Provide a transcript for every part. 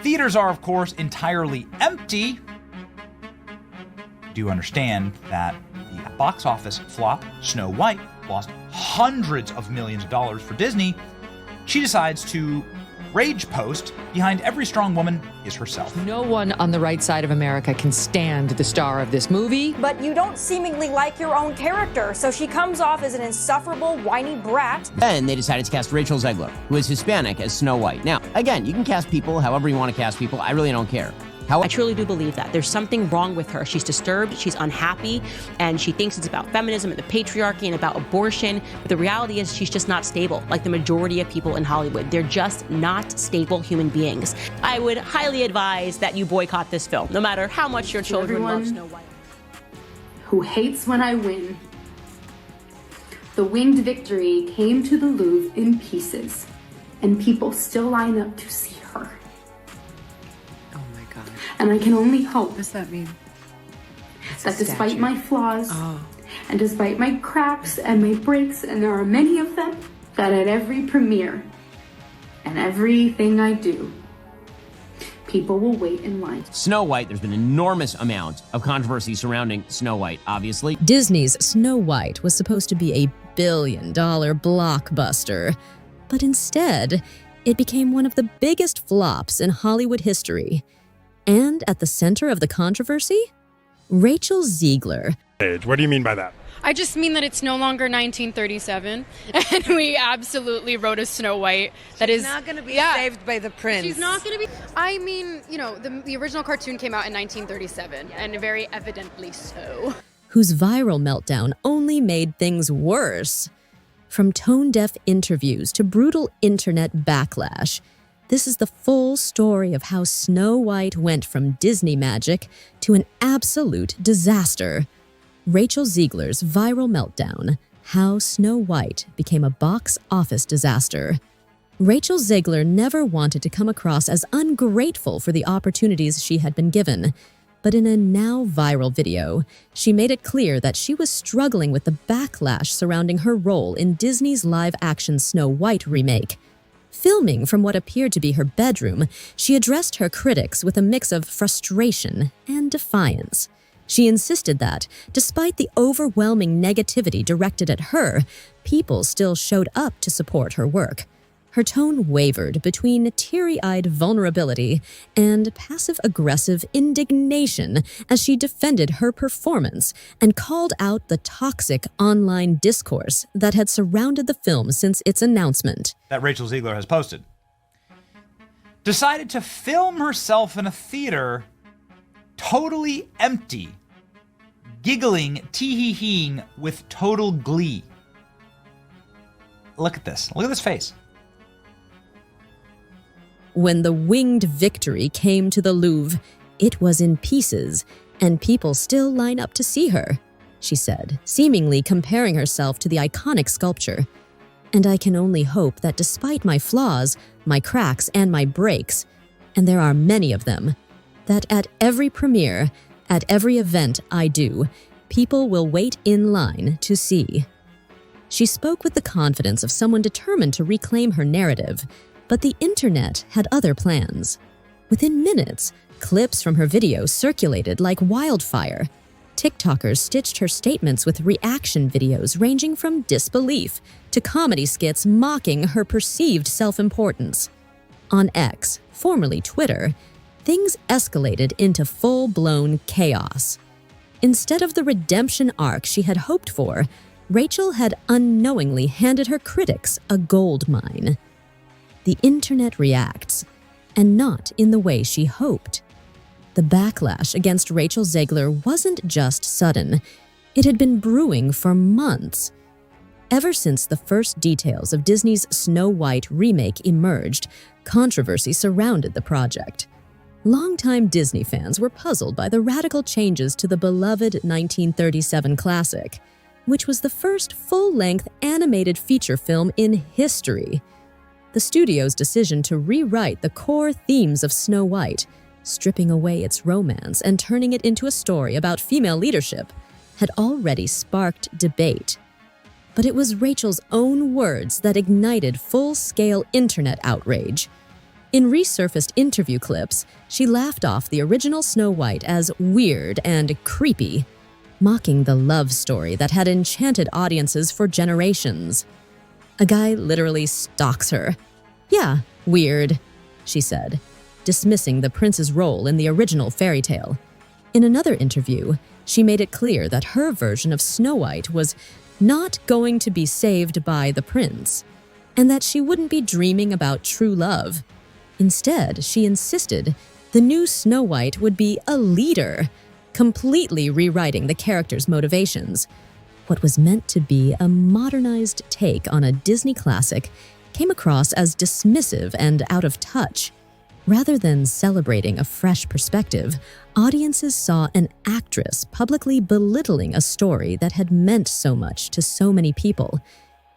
Theaters are, of course, entirely empty. Do you understand that the box office flop, Snow White, lost hundreds of millions of dollars for Disney? She decides to rage post behind every strong woman is herself. No one on the right side of America can stand the star of this movie. But you don't seemingly like your own character, so she comes off as an insufferable, whiny brat. Then they decided to cast Rachel Zegler, who is Hispanic, as Snow White. Now, again, you can cast people however you want to cast people. I really don't care. I truly do believe that. There's something wrong with her. She's disturbed, she's unhappy, and she thinks it's about feminism and the patriarchy and about abortion. But the reality is she's just not stable, like the majority of people in Hollywood. They're just not stable human beings. I would highly advise that you boycott this film, no matter how much your children love Snow White. Who hates when I win. The winged victory came to the Louvre in pieces, and people still line up to see her. And I can only hope. What does that mean? That despite my flaws, and despite my cracks and my breaks, and there are many of them, that at every premiere and everything I do, people will wait in line. Snow White, there's been an enormous amount of controversy surrounding Snow White, obviously. Disney's Snow White was supposed to be a billion-dollar blockbuster, but instead, it became one of the biggest flops in Hollywood history. And at the center of the controversy? Rachel Zegler. What do you mean by that? I just mean that it's no longer 1937, and we absolutely wrote a Snow White that is not going to be saved by the prince. She's not going to be. I mean, you know, the original cartoon came out in 1937, and very evidently so. Whose viral meltdown only made things worse. From tone-deaf interviews to brutal internet backlash, this is the full story of how Snow White went from Disney magic to an absolute disaster. Rachel Zegler's viral meltdown, how Snow White became a box office disaster. Rachel Zegler never wanted to come across as ungrateful for the opportunities she had been given, but in a now viral video, she made it clear that she was struggling with the backlash surrounding her role in Disney's live-action Snow White remake. Filming from what appeared to be her bedroom, she addressed her critics with a mix of frustration and defiance. She insisted that, despite the overwhelming negativity directed at her, people still showed up to support her work. Her tone wavered between teary-eyed vulnerability and passive-aggressive indignation as she defended her performance and called out the toxic online discourse that had surrounded the film since its announcement. That Rachel Zegler has posted. Decided to film herself in a theater totally empty, giggling, tee-hee-heeing with total glee. Look at this. Look at this face. When the winged victory came to the Louvre, it was in pieces, and people still line up to see her, she said, seemingly comparing herself to the iconic sculpture. And I can only hope that despite my flaws, my cracks, and my breaks, and there are many of them, that at every premiere, at every event I do, people will wait in line to see. She spoke with the confidence of someone determined to reclaim her narrative, but the internet had other plans. Within minutes, clips from her video circulated like wildfire. TikTokers stitched her statements with reaction videos ranging from disbelief to comedy skits mocking her perceived self-importance. On X, formerly Twitter, things escalated into full-blown chaos. Instead of the redemption arc she had hoped for, Rachel had unknowingly handed her critics a gold mine. The internet reacts, and not in the way she hoped. The backlash against Rachel Zegler wasn't just sudden. It had been brewing for months. Ever since the first details of Disney's Snow White remake emerged, controversy surrounded the project. Longtime Disney fans were puzzled by the radical changes to the beloved 1937 classic, which was the first full-length animated feature film in history. The studio's decision to rewrite the core themes of Snow White, stripping away its romance and turning it into a story about female leadership, had already sparked debate. But it was Rachel's own words that ignited full-scale internet outrage. In resurfaced interview clips, she laughed off the original Snow White as weird and creepy, mocking the love story that had enchanted audiences for generations. A guy literally stalks her. "Yeah, weird," she said, dismissing the prince's role in the original fairy tale. In another interview, she made it clear that her version of Snow White was not going to be saved by the prince, and that she wouldn't be dreaming about true love. Instead, she insisted the new Snow White would be a leader, completely rewriting the character's motivations. What was meant to be a modernized take on a Disney classic came across as dismissive and out of touch. Rather than celebrating a fresh perspective, audiences saw an actress publicly belittling a story that had meant so much to so many people.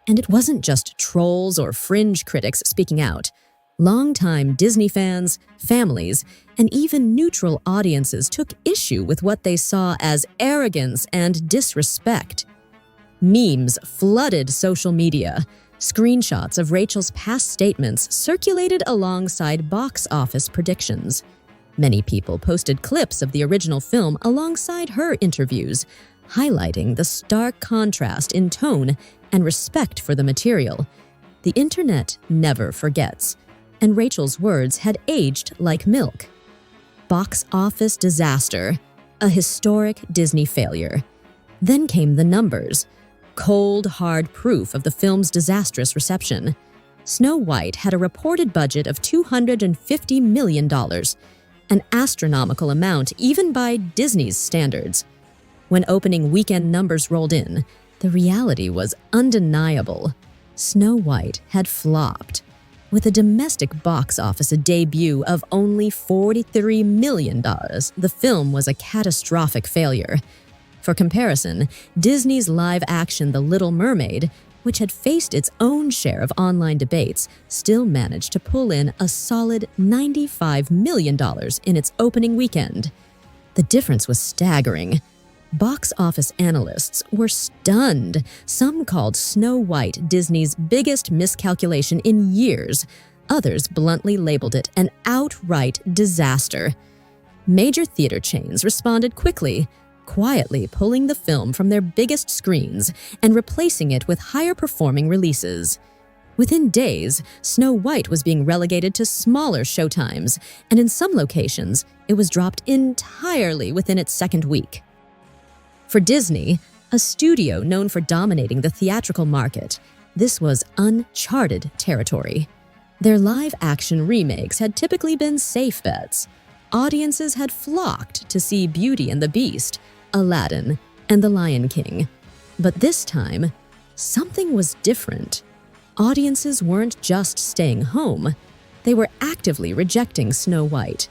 And it wasn't just trolls or fringe critics speaking out. Longtime Disney fans, families, and even neutral audiences took issue with what they saw as arrogance and disrespect. Memes flooded social media. Screenshots of Rachel's past statements circulated alongside box office predictions. Many people posted clips of the original film alongside her interviews, highlighting the stark contrast in tone and respect for the material. The internet never forgets, and Rachel's words had aged like milk. Box office disaster, a historic Disney failure. Then came the numbers. Cold, hard proof of the film's disastrous reception. Snow White had a reported budget of $250 million, an astronomical amount even by Disney's standards. When opening weekend numbers rolled in, the reality was undeniable. Snow White had flopped. With a domestic box office debut of only $43 million, the film was a catastrophic failure. For comparison, Disney's live-action The Little Mermaid, which had faced its own share of online debates, still managed to pull in a solid $95 million in its opening weekend. The difference was staggering. Box office analysts were stunned. Some called Snow White Disney's biggest miscalculation in years. Others bluntly labeled it an outright disaster. Major theater chains responded quickly, quietly pulling the film from their biggest screens and replacing it with higher-performing releases. Within days, Snow White was being relegated to smaller showtimes, and in some locations, it was dropped entirely within its second week. For Disney, a studio known for dominating the theatrical market, this was uncharted territory. Their live-action remakes had typically been safe bets. Audiences had flocked to see Beauty and the Beast, Aladdin, and The Lion King. But this time, something was different. Audiences weren't just staying home, they were actively rejecting Snow White.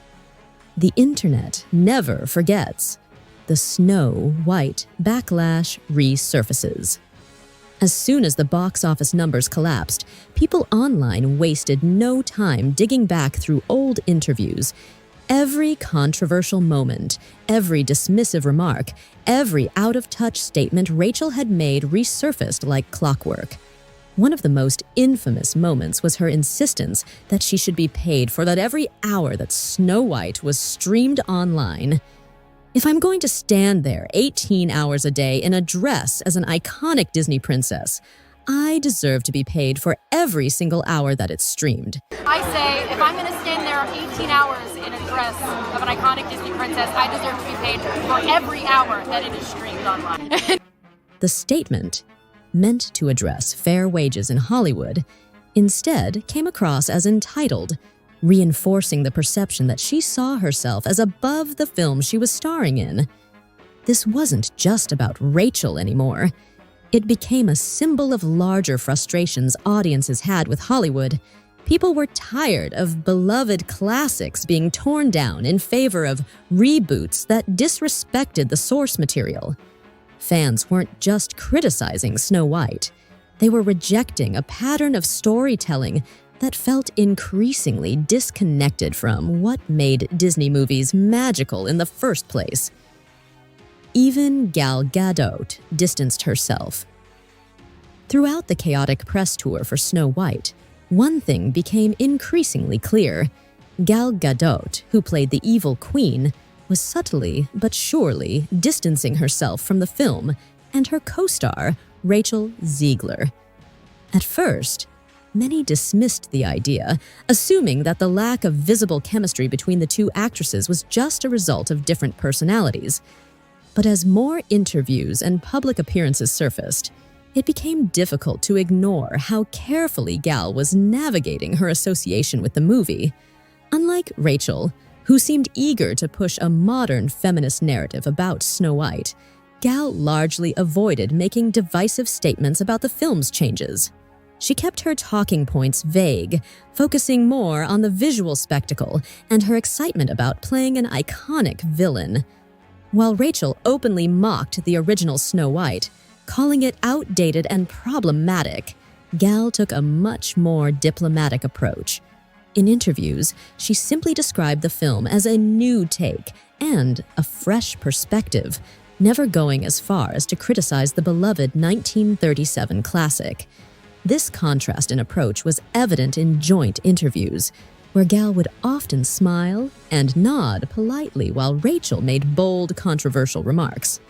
The internet never forgets. The Snow White backlash resurfaces. As soon as the box office numbers collapsed, people online wasted no time digging back through old interviews. Every controversial moment, every dismissive remark, every out-of-touch statement Rachel had made resurfaced like clockwork. One of the most infamous moments was her insistence that she should be paid for that every hour that Snow White was streamed online. If I'm going to stand there 18 hours a day in a dress as an iconic Disney princess, I deserve to be paid for every single hour that it's streamed. I say, if I'm going to stand there 18 hours in a dress of an iconic Disney princess, I deserve to be paid for every hour that it is streamed online. The statement, meant to address fair wages in Hollywood, instead came across as entitled, reinforcing the perception that she saw herself as above the film she was starring in. This wasn't just about Rachel anymore. It became a symbol of larger frustrations audiences had with Hollywood. People were tired of beloved classics being torn down in favor of reboots that disrespected the source material. Fans weren't just criticizing Snow White. They were rejecting a pattern of storytelling that felt increasingly disconnected from what made Disney movies magical in the first place. Even Gal Gadot distanced herself. Throughout the chaotic press tour for Snow White, one thing became increasingly clear. Gal Gadot, who played the evil queen, was subtly but surely distancing herself from the film and her co-star, Rachel Zegler. At first, many dismissed the idea, assuming that the lack of visible chemistry between the two actresses was just a result of different personalities. But as more interviews and public appearances surfaced, it became difficult to ignore how carefully Gal was navigating her association with the movie. Unlike Rachel, who seemed eager to push a modern feminist narrative about Snow White, Gal largely avoided making divisive statements about the film's changes. She kept her talking points vague, focusing more on the visual spectacle and her excitement about playing an iconic villain. While Rachel openly mocked the original Snow White, calling it outdated and problematic, Gal took a much more diplomatic approach. In interviews, she simply described the film as a new take and a fresh perspective, never going as far as to criticize the beloved 1937 classic. This contrast in approach was evident in joint interviews, where Gal would often smile and nod politely while Rachel made bold, controversial remarks.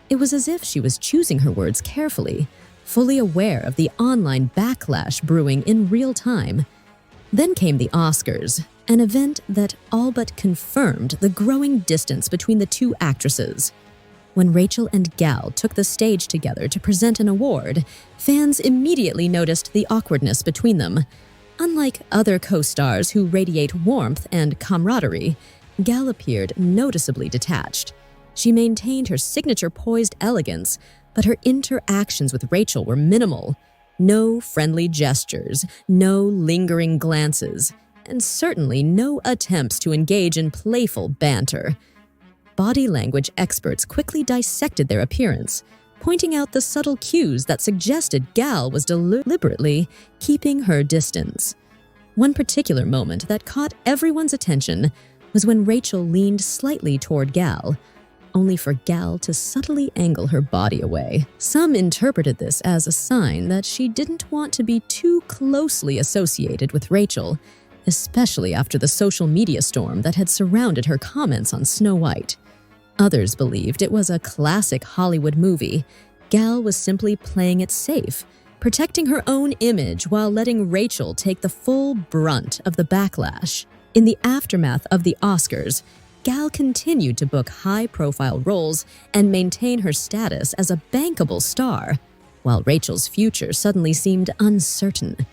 It was as if she was choosing her words carefully, fully aware of the online backlash brewing in real time. Then came the Oscars, an event that all but confirmed the growing distance between the two actresses. When Rachel and Gal took the stage together to present an award, fans immediately noticed the awkwardness between them. Unlike other co-stars who radiate warmth and camaraderie, Gal appeared noticeably detached. She maintained her signature poised elegance, but her interactions with Rachel were minimal. No friendly gestures, no lingering glances, and certainly no attempts to engage in playful banter. Body language experts quickly dissected their appearance, pointing out the subtle cues that suggested Gal was deliberately keeping her distance. One particular moment that caught everyone's attention was when Rachel leaned slightly toward Gal, only for Gal to subtly angle her body away. Some interpreted this as a sign that she didn't want to be too closely associated with Rachel, especially after the social media storm that had surrounded her comments on Snow White. Others believed it was a classic Hollywood movie. Gal was simply playing it safe, protecting her own image while letting Rachel take the full brunt of the backlash. In the aftermath of the Oscars, Gal continued to book high-profile roles and maintain her status as a bankable star, while Rachel's future suddenly seemed uncertain.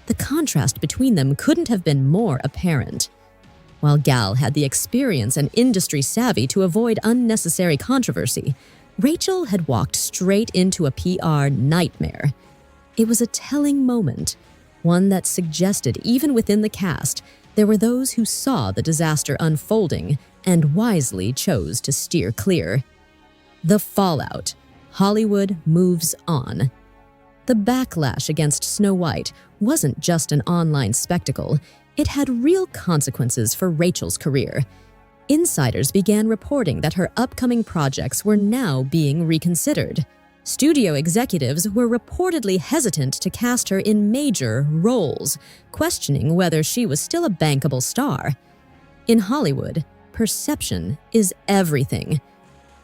The contrast between them couldn't have been more apparent. While Gal had the experience and industry savvy to avoid unnecessary controversy, Rachel had walked straight into a PR nightmare. It was a telling moment, one that suggested even within the cast, there were those who saw the disaster unfolding and wisely chose to steer clear. The fallout. Hollywood moves on. The backlash against Snow White wasn't just an online spectacle. It had real consequences for Rachel's career. Insiders began reporting that her upcoming projects were now being reconsidered. Studio executives were reportedly hesitant to cast her in major roles, questioning whether she was still a bankable star. In Hollywood, perception is everything.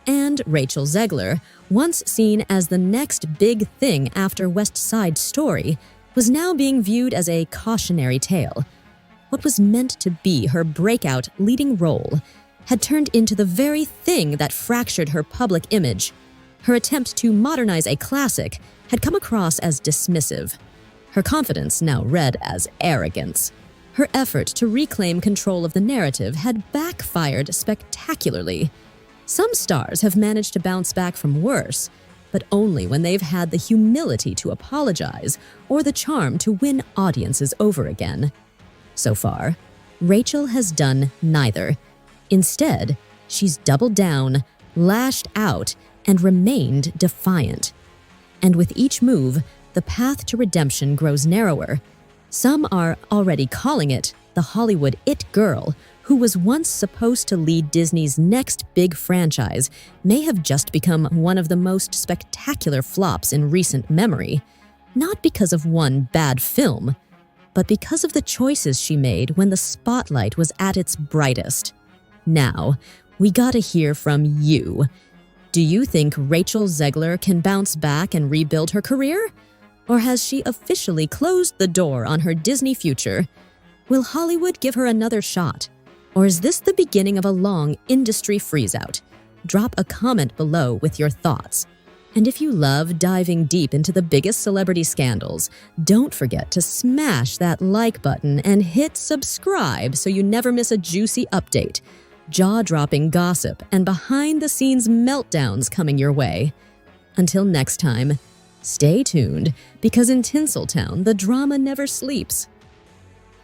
And Rachel Zegler, once seen as the next big thing after West Side Story, was now being viewed as a cautionary tale. What was meant to be her breakout leading role had turned into the very thing that fractured her public image. Her attempt to modernize a classic had come across as dismissive. Her confidence now read as arrogance. Her effort to reclaim control of the narrative had backfired spectacularly. Some stars have managed to bounce back from worse, but only when they've had the humility to apologize or the charm to win audiences over again. So far, Rachel has done neither. Instead, she's doubled down, lashed out, and remained defiant. And with each move, the path to redemption grows narrower. Some are already calling it the Hollywood it girl, who was once supposed to lead Disney's next big franchise, may have just become one of the most spectacular flops in recent memory. Not because of one bad film, but because of the choices she made when the spotlight was at its brightest. Now, we gotta hear from you. Do you think Rachel Zegler can bounce back and rebuild her career? Or has she officially closed the door on her Disney future? Will Hollywood give her another shot? Or is this the beginning of a long industry freeze-out? Drop a comment below with your thoughts. And if you love diving deep into the biggest celebrity scandals, don't forget to smash that like button and hit subscribe so you never miss a juicy update, jaw-dropping gossip, and behind-the-scenes meltdowns coming your way. Until next time, stay tuned, because in Tinseltown, the drama never sleeps.